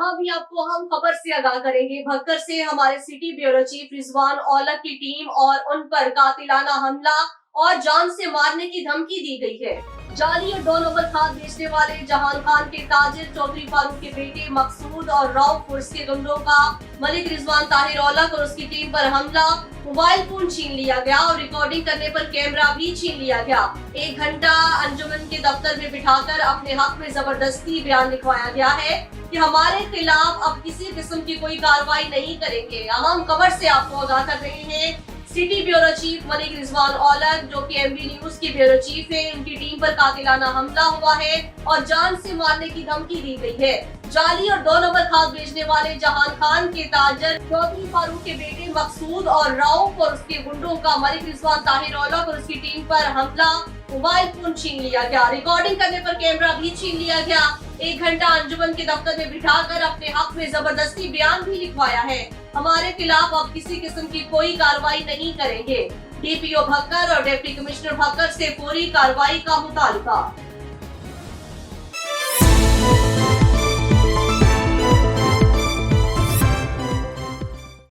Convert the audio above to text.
यहाँ भी आपको हम खबर से आगाह करेंगे। भक्कर से हमारे city bureau chief Rizwan Aulakh की टीम और उन पर कातिलाना हमला और जान से मारने की धमकी दी गई है। जाली और 2 नंबर खाद बेचने वाले जहान खान के ताजिर चौधरी फारूक के बेटे मकसूद और राव के गुंडों का मलिक रिजवान ताहिर औलख और उसकी टीम पर हमला, मोबाइल फोन छीन लिया गया और रिकॉर्डिंग करने पर कैमरा भी छीन लिया गया। 1 घंटा अंजुमन के दफ्तर में बिठाकर अपने हक में जबरदस्ती बयान लिखवाया गया है कि हमारे खिलाफ अब किसी किस्म की कोई कार्रवाई नहीं करेंगे। अहम खबर से आपको आगाह कर रहे हैं। City bureau chief Malik Rizwan Aulakh जो कि एमबी न्यूज की ब्यूरो चीफ है, उनकी टीम पर कातिलाना हमला हुआ है और जान से मारने की धमकी दी गई है। जाली और 2 नंबर खाद बेचने वाले जहान खान के ताजर चौधरी फारूक के बेटे मकसूद और राउफ और उसके गुंडों का मलिक रिजवान ताहिर औलख और उसकी टीम पर हमला, मोबाइल फोन छीन लिया गया, रिकॉर्डिंग करने पर कैमरा भी छीन लिया गया। 1 घंटा अंजुमन के दफ्तर में बिठाकर अपने हक में जबरदस्ती बयान भी लिखवाया है। हमारे खिलाफ अब किसी किस्म की कोई कार्रवाई नहीं करेंगे। डीपीओ भक्कर और डिप्टी कमिश्नर भक्कर से पूरी कार्रवाई का मुतालबा।